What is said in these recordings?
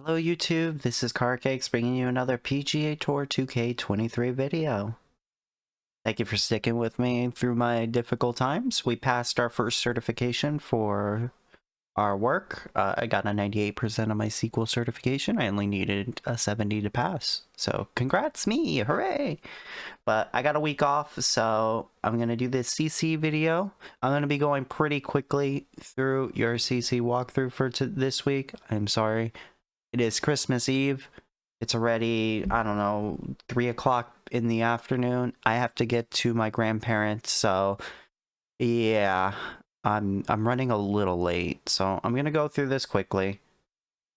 Hello YouTube, this is Karacakes bringing you another PGA Tour 2K23 video. Thank you for sticking with me through my difficult times. We passed our first certification for our work. I got a 98% on my sequel certification. I only needed a 70 to pass. So congrats me, hooray! But I got a week off, so I'm going to do this CC video. I'm going to be going pretty quickly through your CC walkthrough for this week. I'm sorry. It is Christmas Eve. It's already, I don't know, 3 o'clock in the afternoon. I have to get to my grandparents, so yeah, I'm running a little late. So I'm gonna go through this quickly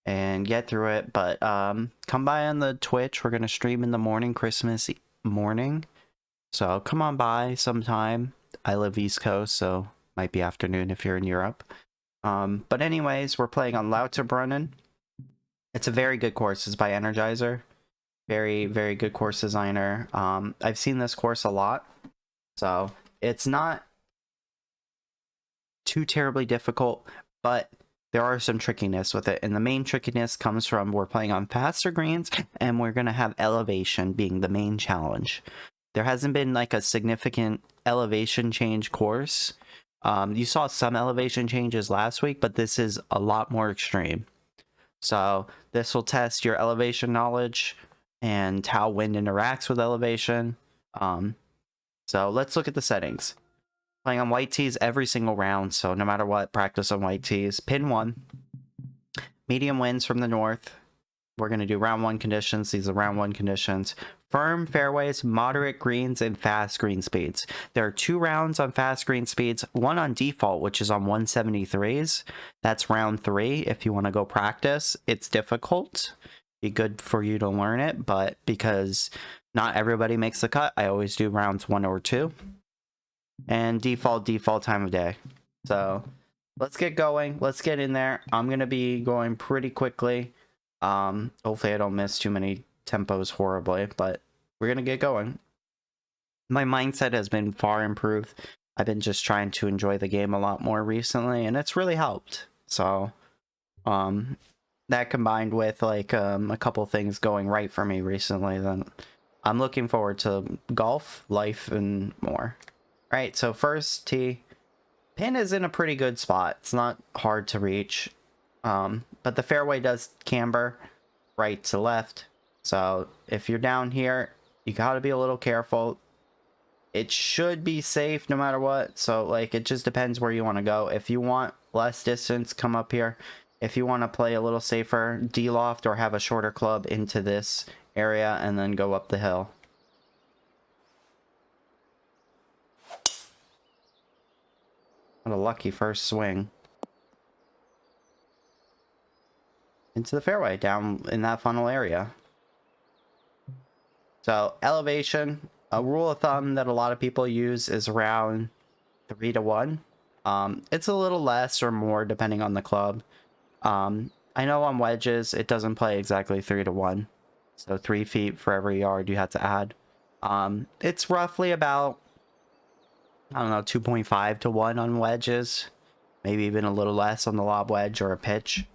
and get through it. But come by on the Twitch. We're gonna stream in the morning, Christmas morning. So come on by sometime. I live East Coast, so might be afternoon if you're in Europe. But anyways, we're playing on Lauterbrunnen. It's a very good course. It's by Energ1zer. Very, very good course designer. I've seen this course a lot. So it's not too terribly difficult, but there are some trickiness with it. And the main trickiness comes from we're playing on faster greens and we're going to have elevation being the main challenge. There hasn't been like a significant elevation change course. You saw some elevation changes last week, but this is a lot more extreme. So this will test your elevation knowledge and how wind interacts with elevation. So let's look at the settings. Playing on white tees every single round, so no matter what, practice on white tees. Pin 1. Medium winds from the north. We're going to do round 1 conditions. These are round 1 conditions. Firm fairways, moderate greens, and fast green speeds. There are 2 rounds on fast green speeds, one on default, which is on 173s. That's round 3 if you want to go practice. It's difficult. Be good for you to learn it, but because not everybody makes the cut, I always do rounds 1 or 2. And default time of day. So let's get going. Let's get in there. I'm going to be going pretty quickly. Hopefully I don't miss too many tempos horribly, but we're gonna get going. My mindset has been far improved. I've been just trying to enjoy the game a lot more recently, and it's really helped. So that combined with like a couple things going right for me recently, then I'm looking forward to golf, life, and more. All right, so first tee. Pin is in a pretty good spot. It's not hard to reach. But the fairway does camber right to left. So if you're down here, you gotta be a little careful. It should be safe no matter what. So like it just depends where you want to go. If you want less distance, come up here. If you want to play a little safer, de-loft or have a shorter club into this area and then go up the hill. What a lucky first swing. Into the fairway, down in that funnel area. So elevation, a rule of thumb that a lot of people use is around 3 to 1. It's a little less or more depending on the club. I know on wedges it doesn't play exactly 3 to 1. So 3 feet for every yard you have to add. It's roughly about, I don't know, 2.5 to 1 on wedges. Maybe even a little less on the lob wedge or a pitch.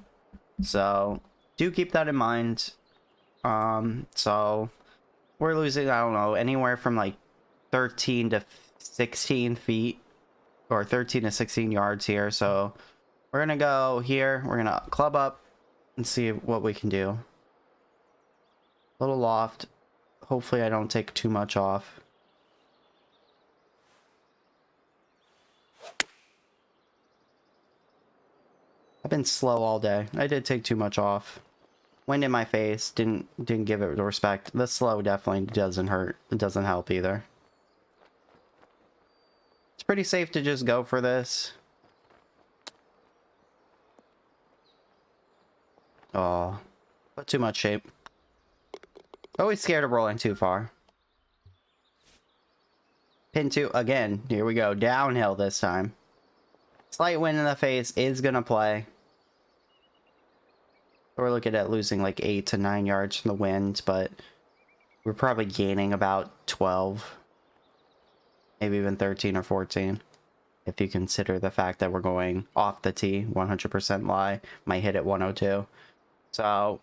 So do keep that in mind. So we're losing, I don't know, anywhere from like 13 to 16 feet or 13 to 16 yards here. So we're gonna go here, we're gonna club up and see what we can do. A little loft. Hopefully I don't take too much off. I've been slow all day. I did take too much off. Wind in my face, didn't give it the respect. The slow definitely doesn't hurt. It doesn't help either. It's pretty safe to just go for this. Oh, put too much shape. Always scared of rolling too far. Pin 2, again, here we go. Downhill this time. Slight wind in the face is gonna play. We're looking at losing like 8 to 9 yards from the wind, but we're probably gaining about 12. Maybe even 13 or 14. If you consider the fact that we're going off the tee, 100% lie. Might hit at 102. So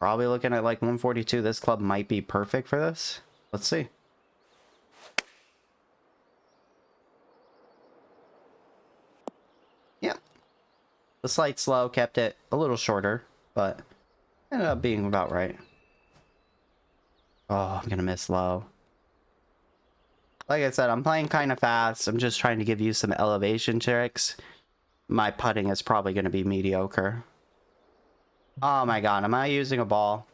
Probably looking at like 142. This club might be perfect for this. Let's see. Yep. The slight slow kept it a little shorter, but ended up being about right. Oh, I'm gonna miss low. Like I said, I'm playing kind of fast. I'm just trying to give you some elevation tricks. My putting is probably going to be mediocre. Oh my god, am I using a ball?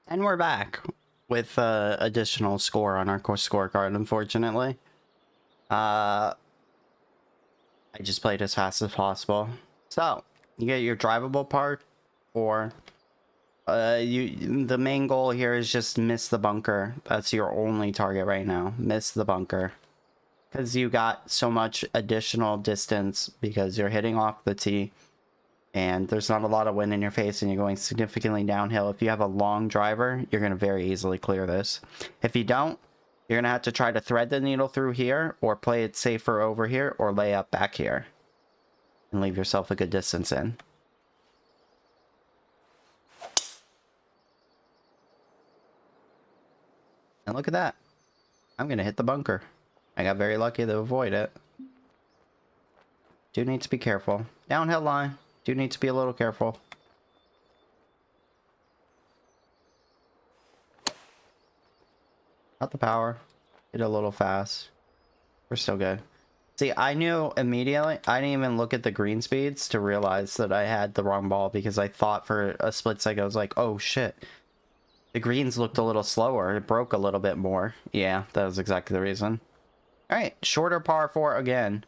And we're back with additional score on our scorecard, unfortunately. I just played as fast as possible. So, you get your drivable part, or the main goal here is just miss the bunker. That's your only target right now. Miss the bunker. Because you got so much additional distance because you're hitting off the tee and there's not a lot of wind in your face and you're going significantly downhill. If you have a long driver, you're going to very easily clear this. If you don't, you're going to have to try to thread the needle through here or play it safer over here or lay up back here and leave yourself a good distance in. And look at that. I'm going to hit the bunker. I got very lucky to avoid it. Do need to be careful. Downhill line. Do need to be a little careful. Not the power. Hit a little fast. We're still good. See, I knew immediately. I didn't even look at the green speeds to realize that I had the wrong ball because I thought for a split second I was like, oh shit. The greens looked a little slower. It broke a little bit more. Yeah, that was exactly the reason. Alright, shorter par 4 again.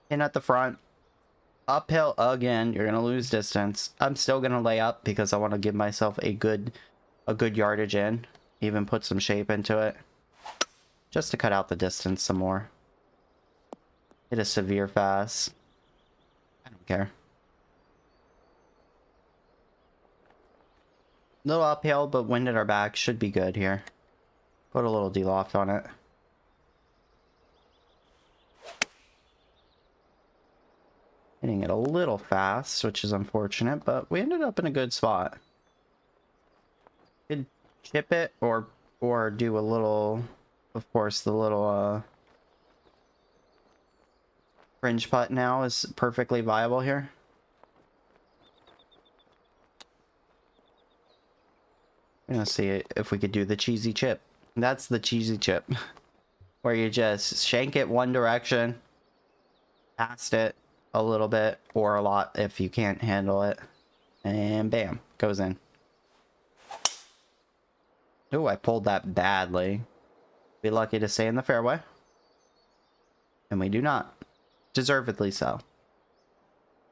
In at the front. Uphill again. You're gonna lose distance. I'm still gonna lay up because I want to give myself a good yardage in. Even put some shape into it. Just to cut out the distance some more. Hit a severe fast. I don't care. Little uphill, but wind at our back. Should be good here. Put a little de-loft on it. Hitting it a little fast, which is unfortunate, but we ended up in a good spot. Could chip it or do a little, of course, the little fringe putt now is perfectly viable here. I'm gonna see if we could do the cheesy chip. That's the cheesy chip. Where you just shank it one direction, past it a little bit, or a lot if you can't handle it. And bam, goes in. Oh, I pulled that badly. Be lucky to stay in the fairway. And we do not. Deservedly so.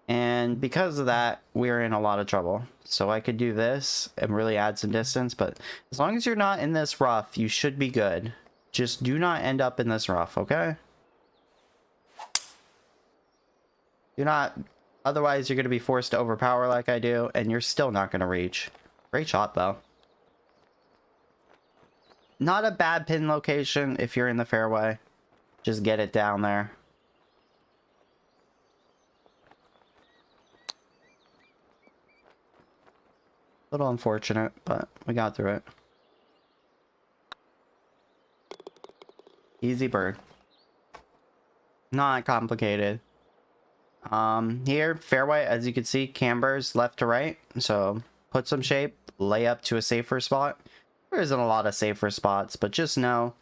And because of that, we're in a lot of trouble. So I could do this and really add some distance, but as long as you're not in this rough, you should be good. Just do not end up in this rough, okay? Do not, otherwise you're going to be forced to overpower like I do, and you're still not going to reach. Great shot, though. Not a bad pin location if you're in the fairway. Just get it down there. A little unfortunate, but we got through it. Easy bird. Not complicated. Here, fairway, as you can see, cambers left to right. So put some shape, lay up to a safer spot. There isn't a lot of safer spots, but just know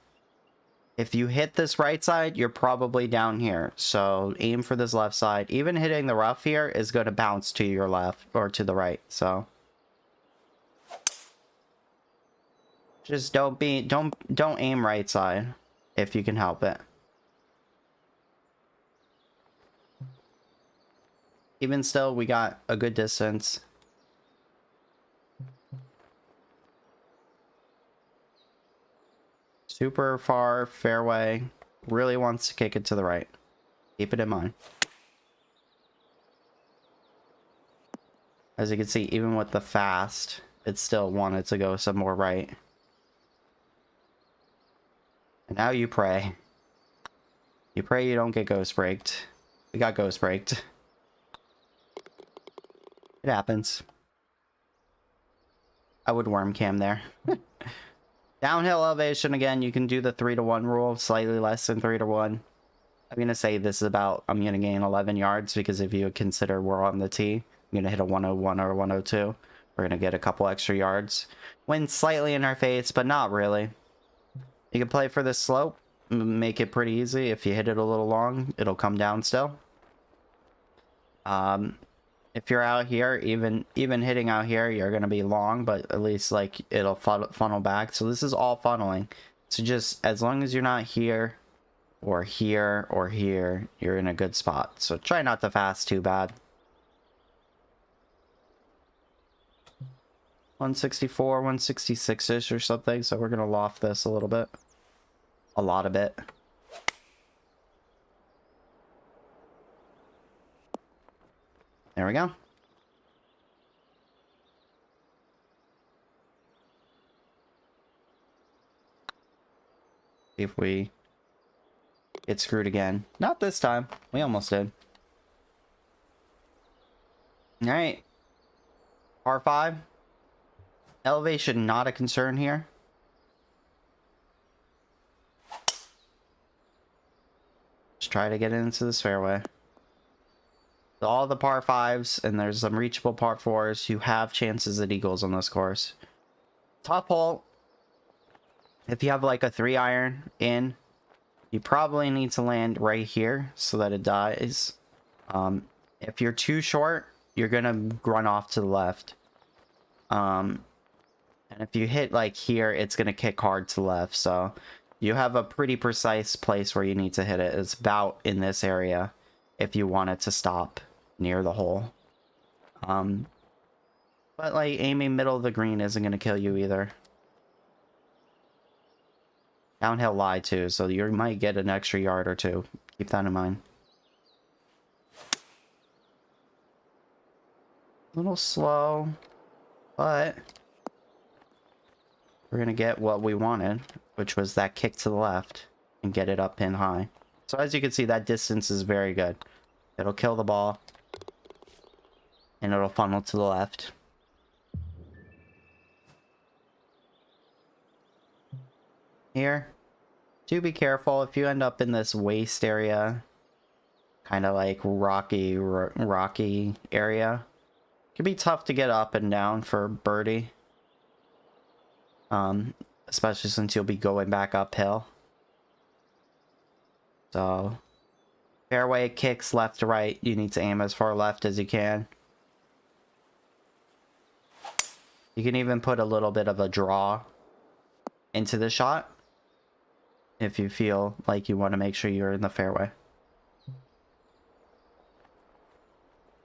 if you hit this right side, you're probably down here. So aim for this left side. Even hitting the rough here is going to bounce to your left or to the right. So just don't aim right side if you can help it. Even still, we got a good distance. Super far fairway. Really wants to kick it to the right. Keep it in mind. As you can see, even with the fast, it still wanted to go some more right. And now you pray. You pray you don't get ghost braked. We got ghost braked. It happens. I would worm cam there. Downhill elevation, again, you can do the 3-to-1 rule, slightly less than 3-to-1. I'm going to say this is about, I'm going to gain 11 yards, because if you consider we're on the tee, I'm going to hit a 101 or a 102. We're going to get a couple extra yards. Wind slightly in our face, but not really. You can play for this slope, make it pretty easy. If you hit it a little long, it'll come down still. If you're out here, even hitting out here, you're going to be long, but at least like it'll funnel back. So this is all funneling. So just as long as you're not here or here or here, you're in a good spot. So try not to fast too bad. 164, 166-ish or something. So we're going to loft this a little bit. A lot of it. There we go. See if we get screwed again. Not this time. We almost did. Alright. Par 5. Elevation not a concern here. Just try to get into this fairway. All the par 5s, and there's some reachable par 4s. You have chances at eagles on this course. Top hole. If you have like a 3-iron in, you probably need to land right here so that it dies. If you're too short, you're gonna run off to the left. And if you hit like here, it's gonna kick hard to the left. So you have a pretty precise place where you need to hit it. It's about in this area if you want it to stop near the hole. But like aiming middle of the green isn't gonna kill you either. Downhill lie too, so you might get an extra yard or two. Keep that in mind. A little slow, but we're gonna get what we wanted, which was that kick to the left and get it up pin high. So as you can see, that distance is very good. It'll kill the ball and it'll funnel to the left. Here, do be careful if you end up in this waist area, kind of like rocky area. It can be tough to get up and down for birdie, especially since you'll be going back uphill. So fairway kicks left to right, you need to aim as far left as you can. You can even put a little bit of a draw into the shot if you feel like you want to make sure you're in the fairway.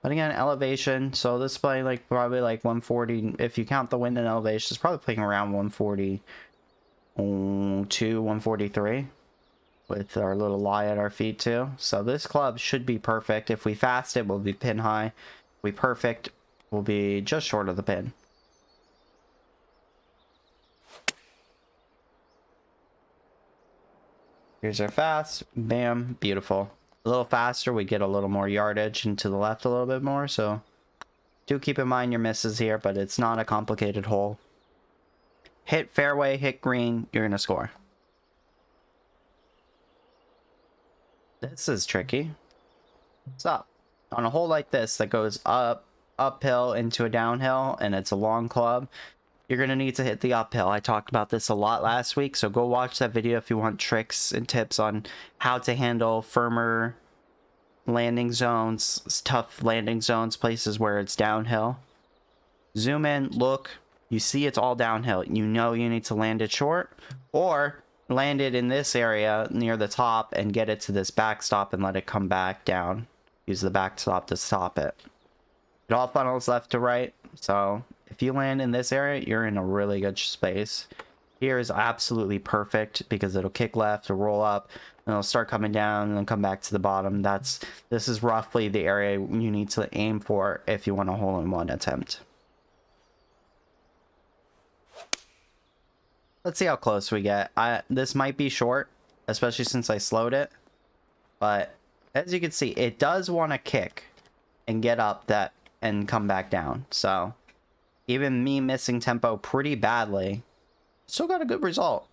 But again, elevation, so this is playing like probably like 140. If you count the wind and elevation, it's probably playing around 142, 143 with our little lie at our feet too. So this club should be perfect. If we fast it, we'll be pin high. If we perfect, we'll be just short of the pin. Here's our fast. Bam. Beautiful. A little faster, we get a little more yardage and to the left a little bit more. So do keep in mind your misses here, but it's not a complicated hole. Hit fairway, hit green, you're going to score. This is tricky. What's up? On a hole like this that goes uphill into a downhill and it's a long club, you're going to need to hit the uphill. I talked about this a lot last week, so go watch that video if you want tricks and tips on how to handle firmer landing zones, tough landing zones, places where it's downhill. Zoom in, look, you see it's all downhill. You know you need to land it short or land it in this area near the top and get it to this backstop and let it come back down. Use the backstop to stop it. It all funnels left to right, so if you land in this area, you're in a really good space. Here is absolutely perfect because it'll kick left or roll up and it'll start coming down and then come back to the bottom. This is roughly the area you need to aim for if you want a hole-in-one attempt. Let's see how close we get. This might be short, especially since I slowed it. But as you can see, it does want to kick and get up that and come back down. So even me missing tempo pretty badly, still got a good result.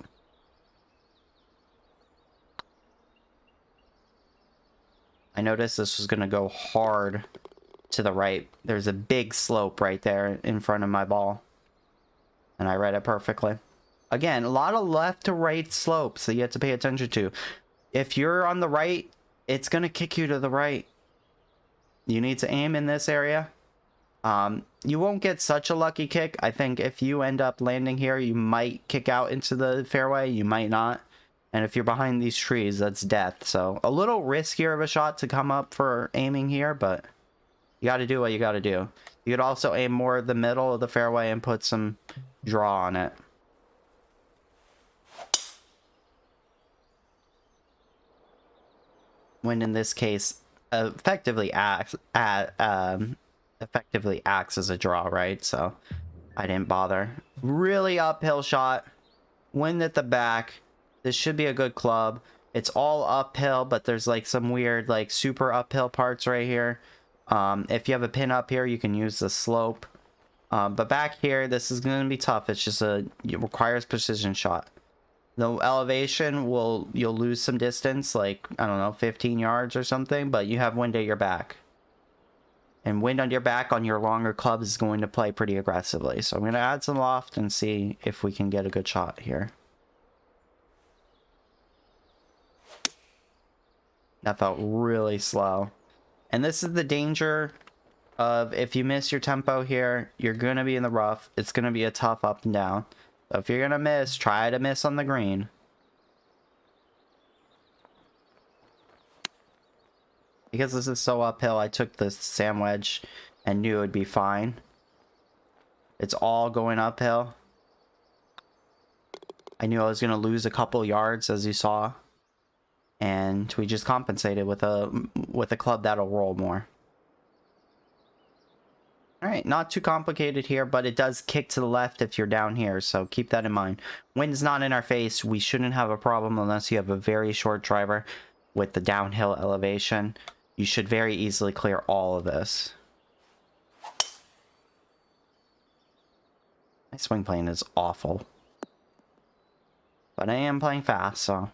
I noticed this was going to go hard to the right. There's a big slope right there in front of my ball. And I read it perfectly. Again, a lot of left to right slopes that you have to pay attention to. If you're on the right, it's going to kick you to the right. You need to aim in this area. You won't get such a lucky kick. I think if you end up landing here, you might kick out into the fairway. You might not. And if you're behind these trees, that's death. So a little riskier of a shot to come up for aiming here, but you got to do what you got to do. You could also aim more the middle of the fairway and put some draw on it. Wind in this case effectively acts as a draw, right? So I didn't bother. Really uphill shot. Wind at the back. This should be a good club. It's all uphill, but there's like some weird like super uphill parts right here. If you have a pin up here, you can use the slope. But back here, this is going to be tough. It's just it requires precision shot. The elevation you'll lose some distance, like, I don't know, 15 yards or something, but you have wind at your back. And wind on your back on your longer clubs is going to play pretty aggressively. So I'm going to add some loft and see if we can get a good shot here. That felt really slow. And this is the danger of if you miss your tempo here, you're going to be in the rough. It's going to be a tough up and down. So if you're going to miss, try to miss on the green. Because this is so uphill, I took the sand wedge and knew it would be fine. It's all going uphill. I knew I was going to lose a couple yards, as you saw. And we just compensated with a club that'll roll more. Alright, not too complicated here, but it does kick to the left if you're down here, so keep that in mind. Wind's not in our face. We shouldn't have a problem unless you have a very short driver with the downhill elevation. You should very easily clear all of this. My swing plane is awful. But I am playing fast, so...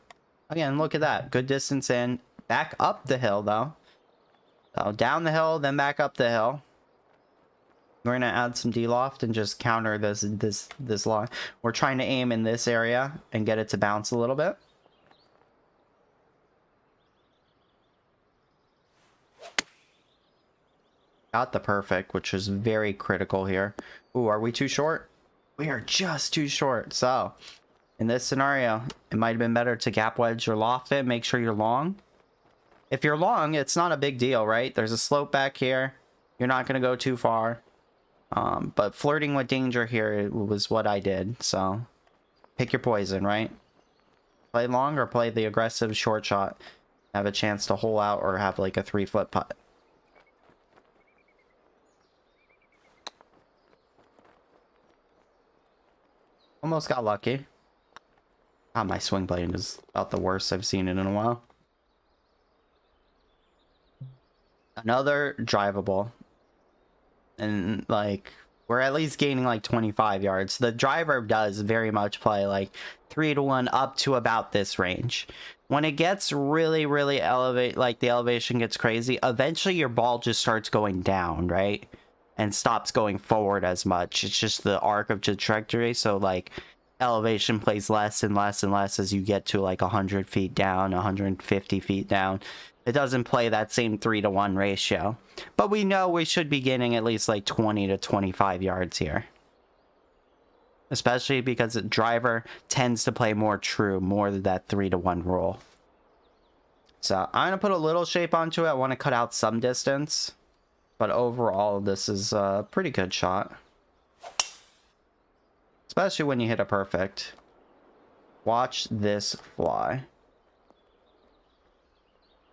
Again, look at that. Good distance in. Back up the hill, though. So down the hill, then back up the hill. We're going to add some D-loft and just counter this line. We're trying to aim in this area and get it to bounce a little bit. Got the perfect, which is very critical here. Ooh, are we too short? We are just too short. So, in this scenario, it might have been better to gap wedge or loft it. Make sure you're long. If you're long, it's not a big deal, right? There's a slope back here. You're not going to go too far. But flirting with danger here was what I did. So, pick your poison, right? Play long or play the aggressive short shot. Have a chance to hole out or have like a 3-foot putt. Almost got lucky. Ah, my swing plane is about the worst I've seen it in a while. Another drivable. And, like, we're at least gaining, like, 25 yards. The driver does very much play, like, 3-to-1 up to about this range. When it gets really, really elevate, like, the elevation gets crazy, eventually your ball just starts going down, right? And stops going forward as much. It's just the arc of the trajectory, so, like, elevation plays less and less and less as you get to, like, 100 feet down, 150 feet down. It doesn't play that same 3-to-1 ratio. But we know we should be getting at least like 20 to 25 yards here. Especially because the driver tends to play more true, more than that 3-to-1 rule. So I'm going to put a little shape onto it. I want to cut out some distance. But overall, this is a pretty good shot. Especially when you hit a perfect. Watch this fly.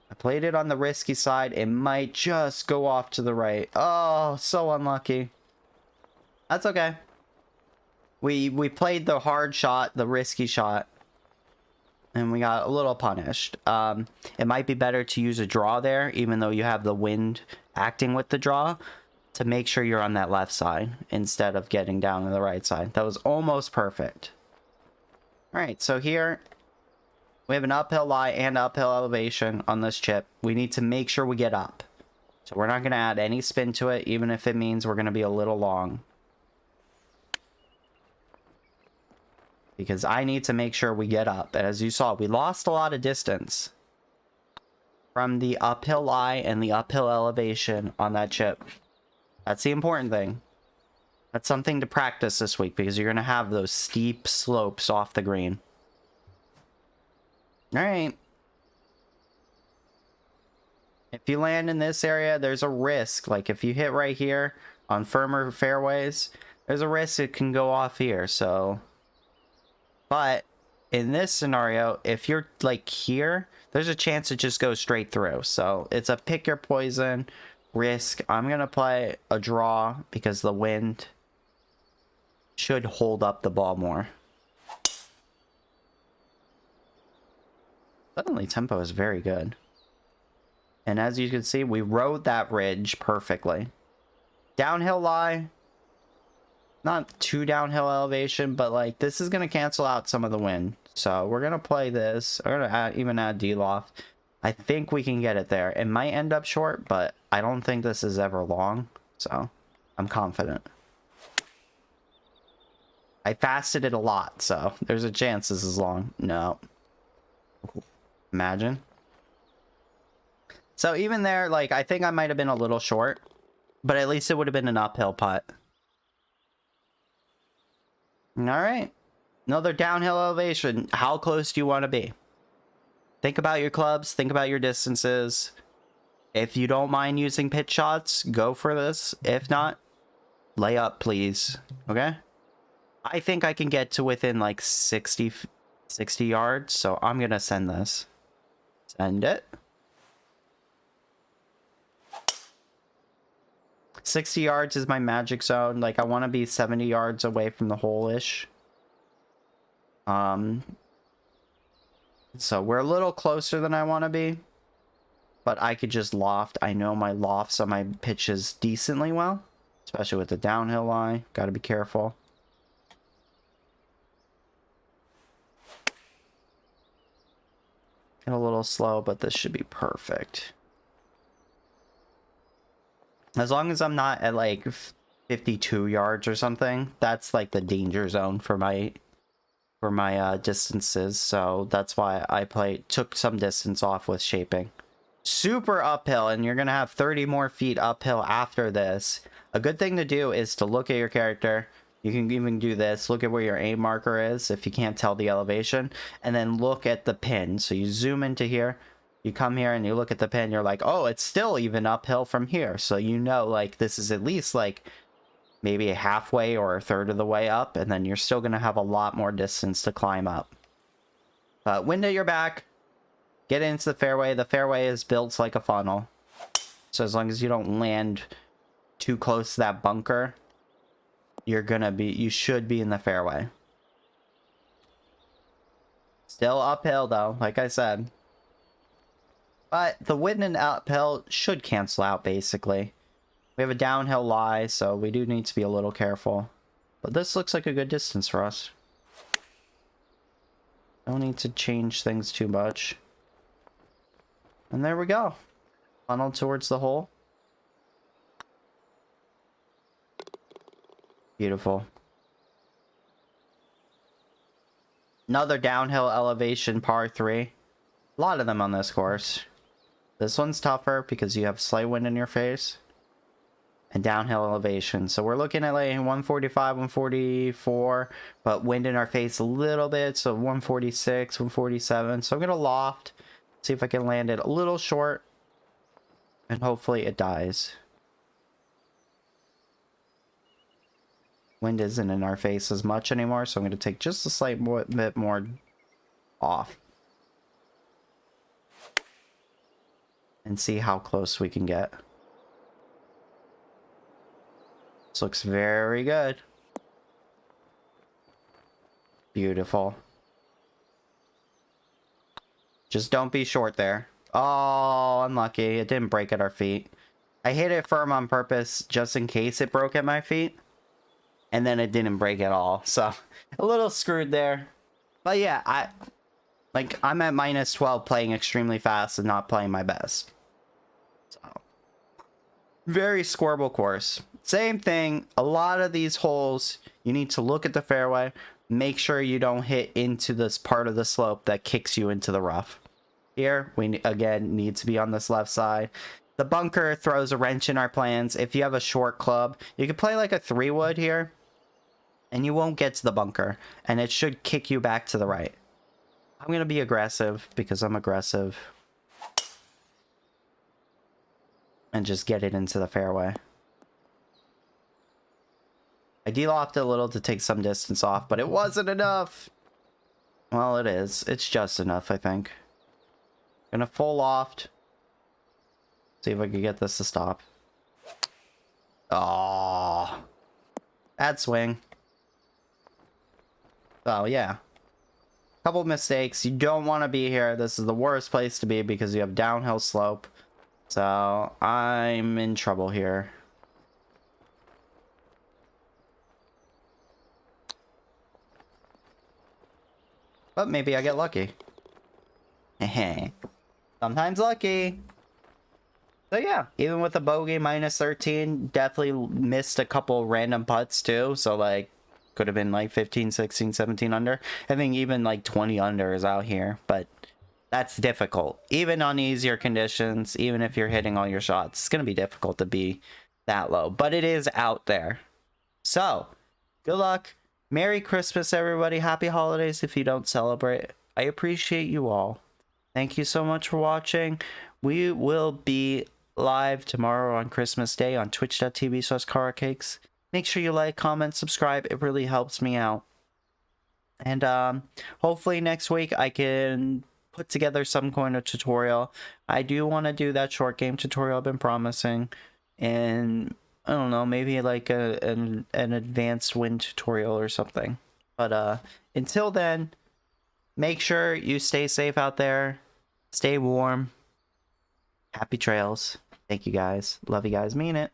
I played it on the risky side. It might just go off to the right. Oh, so unlucky. That's okay. We played the hard shot, the risky shot. And we got a little punished. It might be better to use a draw there, even though you have the wind acting with the draw. to make sure you're on that left side instead of getting down to the right side. That was almost perfect. All right, so here we have an uphill lie and uphill elevation on this chip. We need to make sure we get up. So we're not going to add any spin to it, even if it means we're going to be a little long. Because I need to make sure we get up. And as you saw, we lost a lot of distance from the uphill lie and the uphill elevation on that chip. That's the important thing. That's something to practice this week because you're going to have those steep slopes off the green. All right. If you land in this area, there's a risk. Like if you hit right here on firmer fairways, there's a risk it can go off here. So, but in this scenario, if you're like here, there's a chance it just goes straight through. So it's a pick your poison risk. I'm going to play a draw because the wind should hold up the ball more. Suddenly tempo is very good. And as you can see, we rode that ridge perfectly. Downhill lie. Not too downhill elevation, but like this is going to cancel out some of the wind. So we're going to play this. We're going to even add D-loft. I think we can get it there. It might end up short, but I don't think this is ever long. So I'm confident. I fasted it a lot, so there's a chance this is long. No. Imagine. So even there, like, I think I might have been a little short, but at least it would have been an uphill putt. All right. Another downhill elevation. How close do you want to be? Think about your clubs. Think about your distances. If you don't mind using pitch shots, go for this. If not, lay up, please. Okay? I think I can get to within like 60 yards, so I'm going to send this. Send it. 60 yards is my magic zone. Like, I want to be 70 yards away from the hole-ish. So we're a little closer than I want to be. But I could just loft. I know my lofts on my pitches decently well. Especially with the downhill lie. Got to be careful. Get a little slow, but this should be perfect. As long as I'm not at like 52 yards or something, that's like the danger zone for my distances. So that's why I took some distance off with shaping. Super uphill, and you're gonna have 30 more feet uphill after this. A good thing to do is to look at your character. You can even do this. Look at where your aim marker is if you can't tell the elevation, and then look at the pin. So you zoom into here. You come here and you look at the pin, you're like, oh, it's still even uphill from here. So you know, like, this is at least like maybe a halfway or a third of the way up, and then you're still going to have a lot more distance to climb up. But wind at your back, get into the fairway. The fairway is built like a funnel. So as long as you don't land too close to that bunker, you should be in the fairway. Still uphill though, like I said. But the wind and uphill should cancel out, basically. We have a downhill lie, so we do need to be a little careful. But this looks like a good distance for us. Don't need to change things too much. And there we go. Funnel towards the hole. Beautiful. Another downhill elevation par 3. A lot of them on this course. This one's tougher because you have slight wind in your face. And downhill elevation. So we're looking at like 145, 144, but wind in our face a little bit. So 146, 147. So I'm going to loft. See if I can land it a little short. And hopefully it dies. Wind isn't in our face as much anymore. So I'm going to take just a slight bit more off. And see how close we can get. This looks very good. Beautiful. Just don't be short there. Oh, unlucky. It didn't break at our feet. I hit it firm on purpose just in case it broke at my feet. And then it didn't break at all. So, a little screwed there. But yeah, I'm at minus 12 playing extremely fast and not playing my best. So, very scoreable course. Same thing, a lot of these holes, you need to look at the fairway, make sure you don't hit into this part of the slope that kicks you into the rough. Here, we again need to be on this left side. The bunker throws a wrench in our plans. If you have a short club, you could play like a 3-wood here, and you won't get to the bunker, and it should kick you back to the right. I'm going to be aggressive because I'm aggressive. And just get it into the fairway. I de-lofted a little to take some distance off, but it wasn't enough. Well, it is. It's just enough, I think. Gonna full loft. See if I can get this to stop. Oh, bad swing. Oh, yeah. Couple mistakes. You don't want to be here. This is the worst place to be because you have downhill slope. So, I'm in trouble here. But maybe I get lucky. Sometimes lucky. So yeah, even with a bogey minus 13, definitely missed a couple random putts too. So like, could have been like 15, 16, 17 under. I think even like 20 under is out here, but that's difficult. Even on easier conditions, even if you're hitting all your shots, it's going to be difficult to be that low, but it is out there. So, good luck. Merry Christmas, everybody. Happy holidays if you don't celebrate. I appreciate you all. Thank you so much for watching. We will be live tomorrow on Christmas Day on twitch.tv/karacakes. Make sure you like, comment, subscribe. It really helps me out. And hopefully next week I can put together some kind of tutorial. I do want to do that short game tutorial I've been promising. And I don't know, maybe like an advanced win tutorial or something. But until then, make sure you stay safe out there. Stay warm. Happy trails. Thank you guys. Love you guys. Mean it.